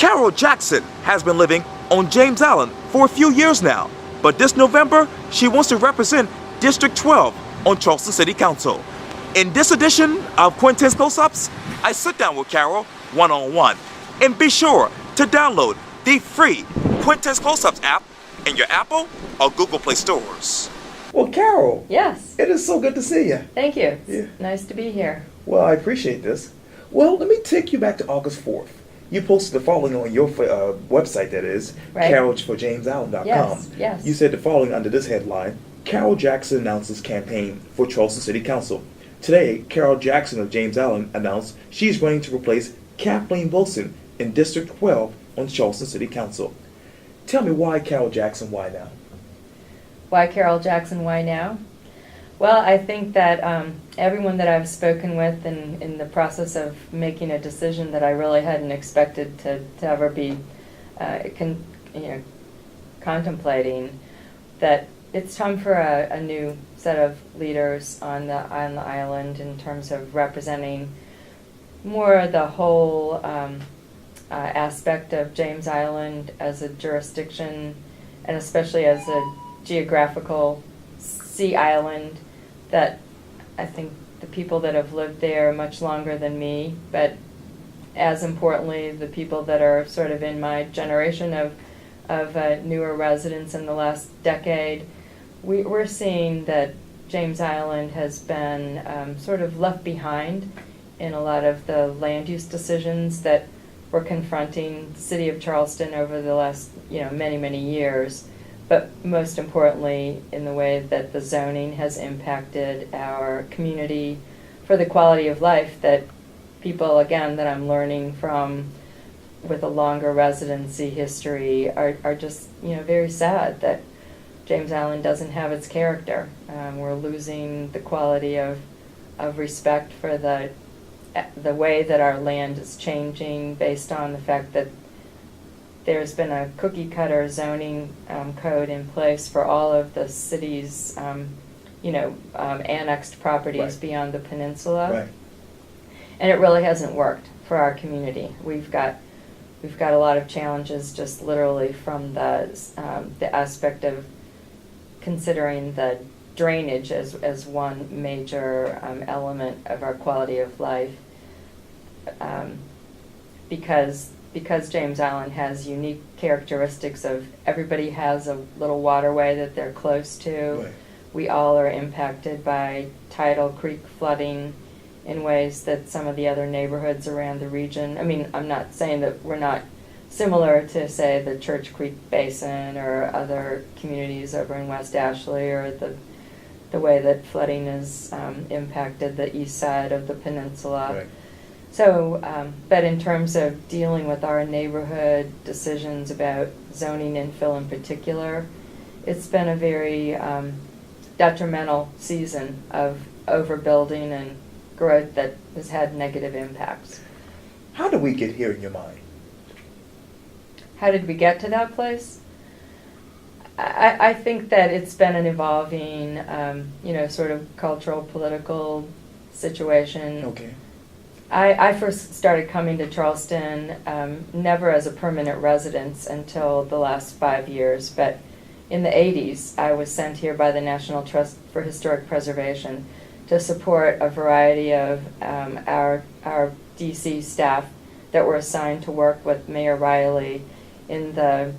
Carol Jackson has been living on James Island for a few years now, but this November, she wants to represent District 12 on Charleston City Council. In this edition of Quintin's Close-Ups, I sit down with Carol one-on-one. And be sure to download the free Quintin's Close-Ups app in your Apple or Google Play stores. Well, Carol. Yes. It is so good to see you. Thank you. It's nice to be here. Well, I appreciate this. Well, let me take you back to August 4th. You posted the following on your website, that is, right. carolforjamesisland.com. Yes. You said the following under this headline: Carol Jackson announces campaign for Charleston City Council. Today, Carol Jackson of James Island announced she's running to replace Kathleen Wilson in District 12 on Charleston City Council. Tell me, why Carol Jackson, why now? Why Carol Jackson, why now? Well, I think that everyone that I've spoken with in the process of making a decision that I really hadn't expected to ever be contemplating, that it's time for a new set of leaders on the island in terms of representing more the whole aspect of James Island as a jurisdiction, and especially as a geographical sea island, that I think the people that have lived there much longer than me, but as importantly, the people that are sort of in my generation of newer residents in the last decade, we're seeing that James Island has been sort of left behind in a lot of the land use decisions that were confronting the city of Charleston over the last many, many years. But most importantly, in the way that the zoning has impacted our community for the quality of life that people, again, that I'm learning from with a longer residency history are just, very sad that James Island doesn't have its character. We're losing the quality of respect for the way that our land is changing based on the fact that there's been a cookie-cutter zoning code in place for all of the city's, annexed properties right. beyond the peninsula, right. and it really hasn't worked for our community. We've got a lot of challenges, just literally from the aspect of considering the drainage as one major element of our quality of life, because James Island has unique characteristics of everybody has a little waterway that they're close to. Right. We all are impacted by tidal creek flooding in ways that some of the other neighborhoods around the region, I mean, I'm not saying that we're not similar to, say, the Church Creek Basin or other communities over in West Ashley, or the way that flooding has impacted the east side of the peninsula. Right. So, but in terms of dealing with our neighborhood decisions about zoning infill in particular, it's been a very detrimental season of overbuilding and growth that has had negative impacts. How did we get here in your mind? How did we get to that place? I think that it's been an evolving, sort of cultural, political situation. Okay. I first started coming to Charleston never as a permanent residence until the last 5 years, but in the 80s I was sent here by the National Trust for Historic Preservation to support a variety of our DC staff that were assigned to work with Mayor Reilly in the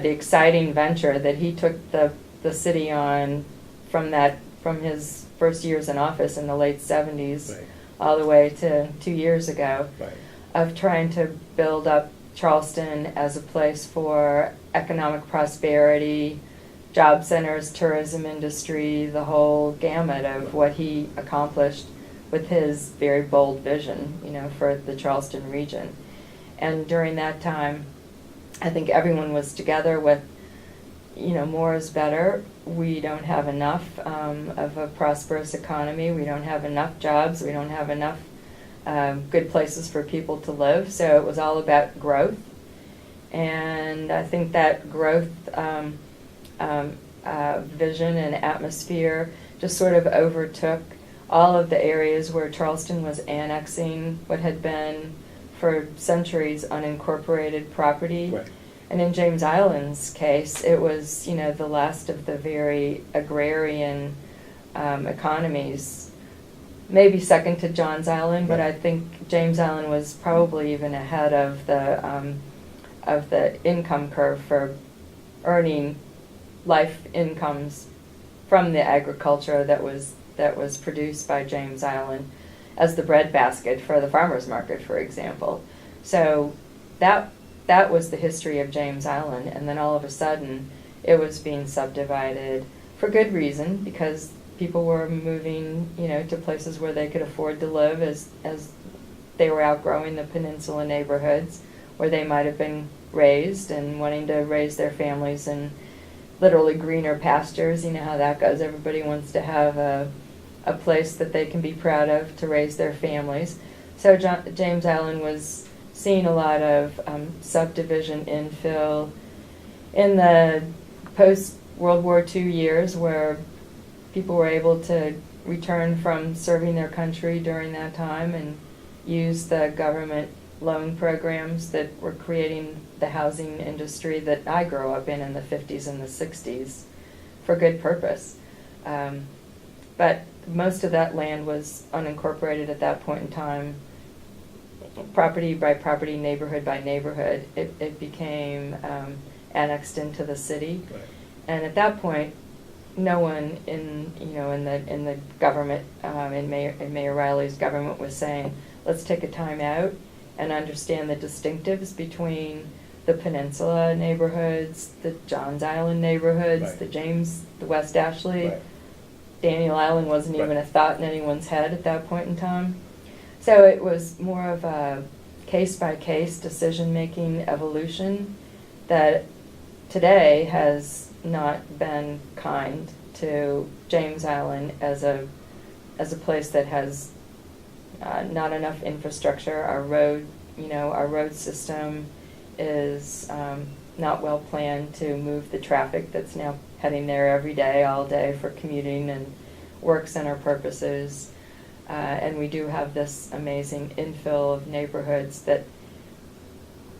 exciting venture that he took the city on from his first years in office in the late 70s. Right. All the way to 2 years ago, Right. of trying to build up Charleston as a place for economic prosperity, job centers, tourism industry, the whole gamut of what he accomplished with his very bold vision, for the Charleston region. And during that time, I think everyone was together with, more is better. We don't have enough of a prosperous economy. We don't have enough jobs. We don't have enough good places for people to live. So it was all about growth. And I think that growth vision and atmosphere just sort of overtook all of the areas where Charleston was annexing what had been for centuries unincorporated property. Right. And in James Island's case, it was, the last of the very agrarian economies, maybe second to Johns Island, but Right. I think James Island was probably even ahead of the income curve for earning life incomes from the agriculture that was produced by James Island as the breadbasket for the farmers market, for example. So that was the history of James Island, and then all of a sudden it was being subdivided for good reason, because people were moving, to places where they could afford to live as they were outgrowing the peninsula neighborhoods where they might have been raised and wanting to raise their families in literally greener pastures. You know how that goes. Everybody wants to have a place that they can be proud of to raise their families. So James Island was seeing a lot of subdivision infill in the post-World War II years, where people were able to return from serving their country during that time and use the government loan programs that were creating the housing industry that I grew up in the 50s and the 60s for good purpose. But most of that land was unincorporated at that point in time. Property by property, neighborhood by neighborhood, it became annexed into the city. Right. And at that point, no one in the government, in Mayor Reilly's government, was saying, let's take a time out and understand the distinctives between the peninsula neighborhoods, the Johns Island neighborhoods, Right. the West Ashley. Right. Daniel Island wasn't even Right. a thought in anyone's head at that point in time. So it was more of a case-by-case decision-making evolution that today has not been kind to James Island as a place that has not enough infrastructure. Our road system is not well planned to move the traffic that's now heading there every day, all day for commuting and work center purposes. And we do have this amazing infill of neighborhoods that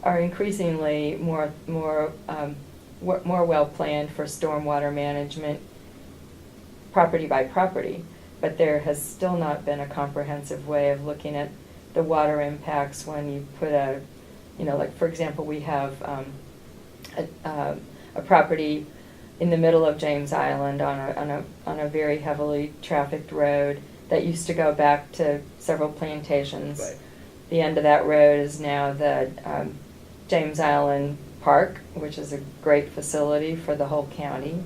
are increasingly more well planned for stormwater management, property by property. But there has still not been a comprehensive way of looking at the water impacts when you put like for example, we have a property in the middle of James Island on a very heavily trafficked road that used to go back to several plantations. Right. The end of that road is now the James Island Park, which is a great facility for the whole county.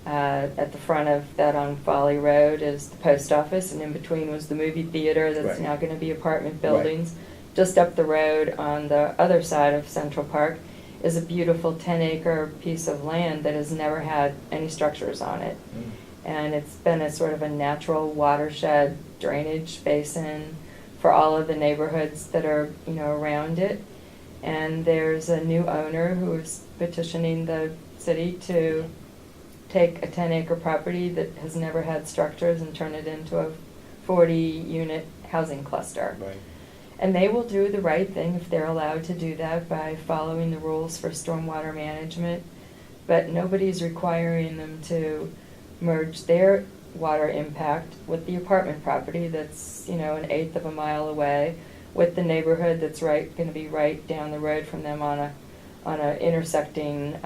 At the front of that on Folly Road is the post office, and in between was the movie theater that's Right. now going to be apartment buildings. Just up the road on the other side of Central Park is a beautiful 10-acre piece of land that has never had any structures on it. Mm. And it's been a sort of a natural watershed drainage basin for all of the neighborhoods that are, around it. And there's a new owner who is petitioning the city to take a 10-acre property that has never had structures and turn it into a 40-unit housing cluster. Right. And they will do the right thing if they're allowed to do that by following the rules for stormwater management. But nobody's requiring them to merge their water impact with the apartment property that's, an eighth of a mile away, with the neighborhood that's going to be right down the road from them on a intersecting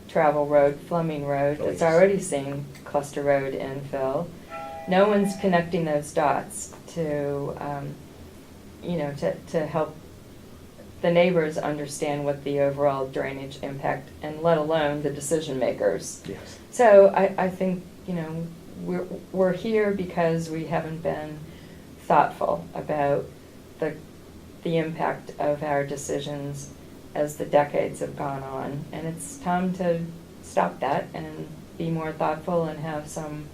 travel road, Fleming Road, Oh, that's yes. already seeing cluster road infill. No one's connecting those dots to help the neighbors understand what the overall drainage impact, and let alone the decision makers. Yes. So I think, we're here because we haven't been thoughtful about the impact of our decisions as the decades have gone on. And it's time to stop that and be more thoughtful and have some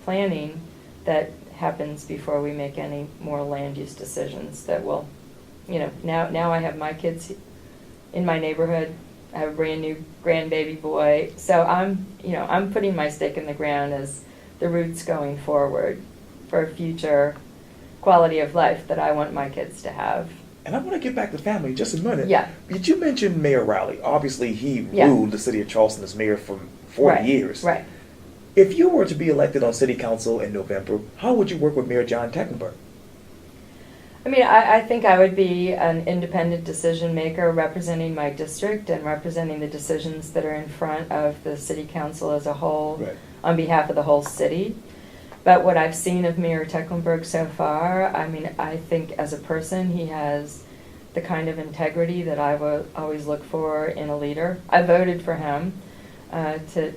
planning that happens before we make any more land use decisions that will, now I have my kids in my neighborhood. I have a brand new grandbaby boy. So I'm putting my stake in the ground as the roots going forward for a future quality of life that I want my kids to have. And I want to get back to family in just a minute. Yeah. Did you mention Mayor Reilly? Obviously, he Yeah. ruled the city of Charleston as mayor for 40 Right, years. Right. If you were to be elected on city council in November, how would you work with Mayor John Tecklenburg? I mean, I think I would be an independent decision maker representing my district and representing the decisions that are in front of the city council as a whole Right. on behalf of the whole city. But what I've seen of Mayor Tecklenburg so far, I mean, I think as a person, he has the kind of integrity that I would always look for in a leader. I voted for him to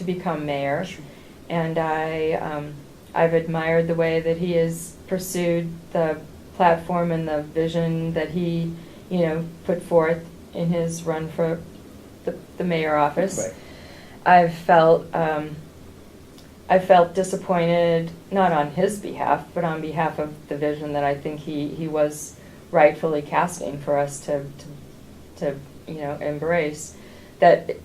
become mayor, and I've admired the way that he has pursued the platform and the vision that he, put forth in his run for the mayor office. Right. I felt disappointed, not on his behalf, but on behalf of the vision that I think he was rightfully casting for us to embrace. That,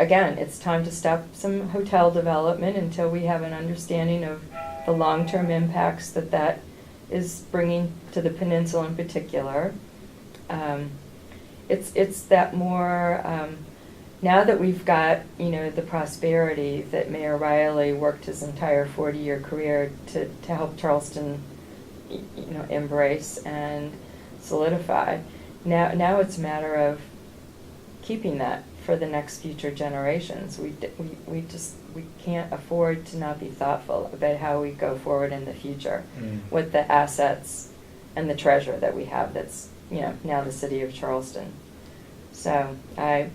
again, it's time to stop some hotel development until we have an understanding of the long-term impacts that is bringing to the peninsula in particular. It's that more, now that we've got, the prosperity that Mayor Reilly worked his entire 40-year career to help Charleston, embrace and solidify. Now it's a matter of keeping that for the next future generations. We can't afford to not be thoughtful about how we go forward in the future with the assets and the treasure that we have that's, now the city of Charleston. So I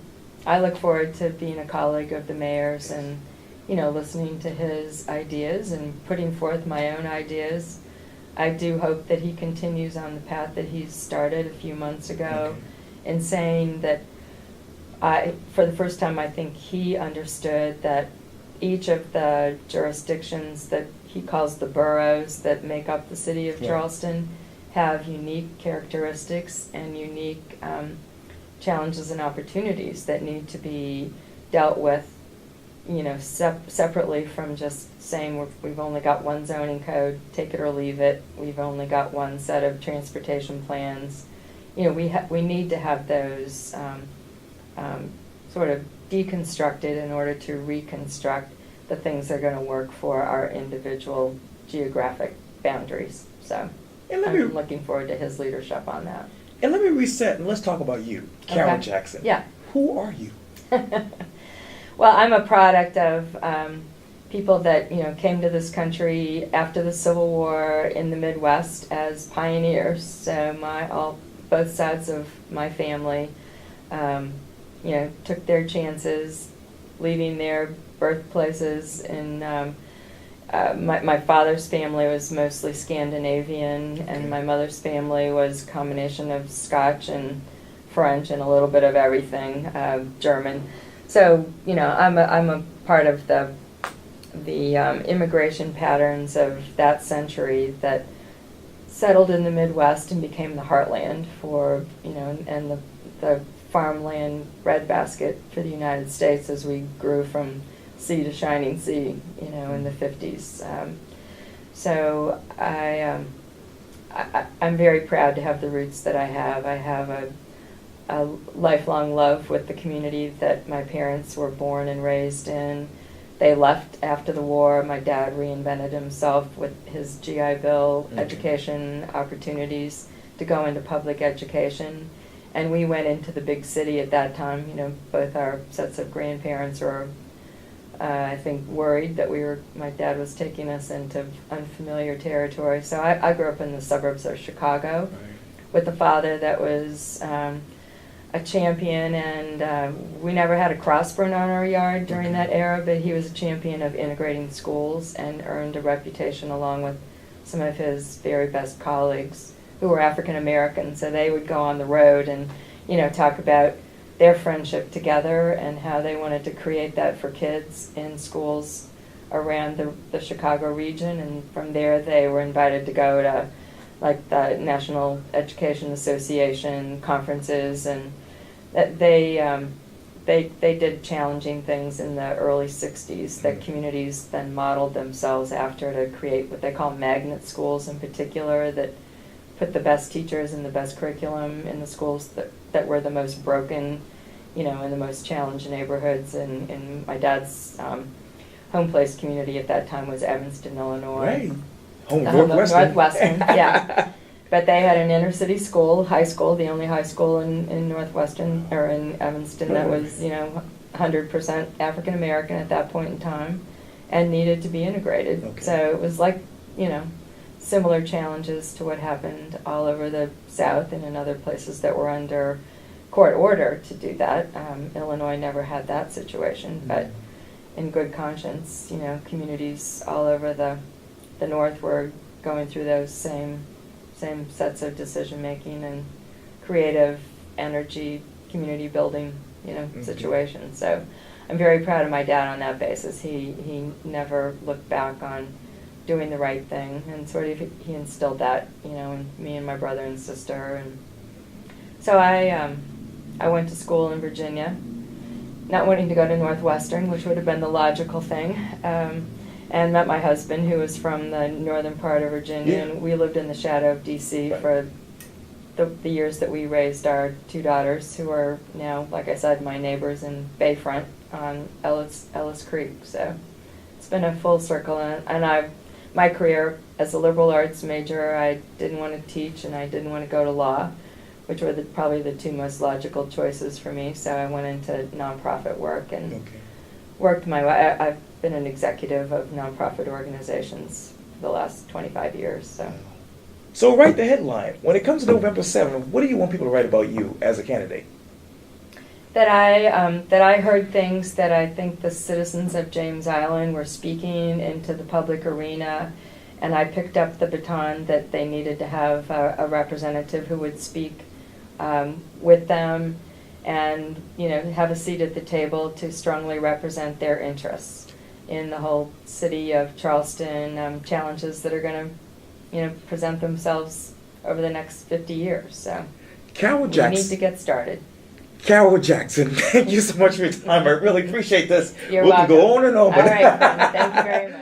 look forward to being a colleague of the mayor's and, listening to his ideas and putting forth my own ideas. I do hope that he continues on the path that he started a few months ago in saying that for the first time, I think he understood that each of the jurisdictions that he calls the boroughs that make up the city of Charleston have unique characteristics and unique challenges and opportunities that need to be dealt with, separately from just saying we've only got one zoning code, take it or leave it. We've only got one set of transportation plans. We need to have those sort of deconstructed in order to reconstruct the things that are going to work for our individual geographic boundaries. So I'm looking forward to his leadership on that. And let me reset and let's talk about you, Karen Okay. Jackson. Yeah. Who are you? Well, I'm a product of people that came to this country after the Civil War in the Midwest as pioneers. So both sides of my family, took their chances, leaving their birthplaces. And my father's family was mostly Scandinavian, and my mother's family was a combination of Scotch and French and a little bit of everything, German. So I'm a part of the immigration patterns of that century that settled in the Midwest and became the heartland for and the farmland breadbasket for the United States as we grew from sea to shining sea, in the 50s. So I'm very proud to have the roots that I have. I have a lifelong love with the community that my parents were born and raised in. They left after the war. My dad reinvented himself with his GI Bill education opportunities to go into public education. And we went into the big city at that time. Both our sets of grandparents were, I think, worried that my dad was taking us into unfamiliar territory. So I grew up in the suburbs of Chicago with a father that was a champion, and we never had a crossburn on our yard during that era, but he was a champion of integrating schools and earned a reputation along with some of his very best colleagues who were African American. So they would go on the road and talk about their friendship together and how they wanted to create that for kids in schools around the Chicago region. And from there they were invited to go to like the National Education Association conferences, and that they did challenging things in the early 60s that communities then modeled themselves after to create what they call magnet schools in particular that put the best teachers and the best curriculum in the schools that were the most broken, in the most challenged neighborhoods. And in my dad's home place community at that time was Evanston, Illinois. Right. Home The of home of Northwestern. Northwestern, yeah. But they had an inner city school, high school, the only high school in Northwestern, or in Evanston, that was, 100% African American at that point in time, and needed to be integrated. Okay. So it was like, similar challenges to what happened all over the South and in other places that were under court order to do that. Illinois never had that situation, but in good conscience, communities all over the North were going through those same sets of decision making and creative energy, community building, situations. So I'm very proud of my dad on that basis. He never looked back on doing the right thing, and sort of he instilled that, in me and my brother and sister. And so I went to school in Virginia, not wanting to go to Northwestern, which would have been the logical thing, and met my husband, who was from the northern part of Virginia, and we lived in the shadow of D.C. for the years that we raised our two daughters, who are now, like I said, my neighbors in Bayfront on Ellis Creek. So it's been a full circle, and my career as a liberal arts major, I didn't want to teach and I didn't want to go to law, which were probably the two most logical choices for me. So I went into nonprofit work and worked my way. I've been an executive of nonprofit organizations for the last 25 years. So write the headline. When it comes to November 7th, what do you want people to write about you as a candidate? That I heard things that I think the citizens of James Island were speaking into the public arena, and I picked up the baton that they needed to have a representative who would speak with them and have a seat at the table to strongly represent their interests in the whole city of Charleston, challenges that are going to present themselves over the next 50 years. So Carol we Jackson. need to get started. Carol Jackson, thank you so much for your time. I really appreciate this. You're we welcome. can go on and on. All right, thank you very much.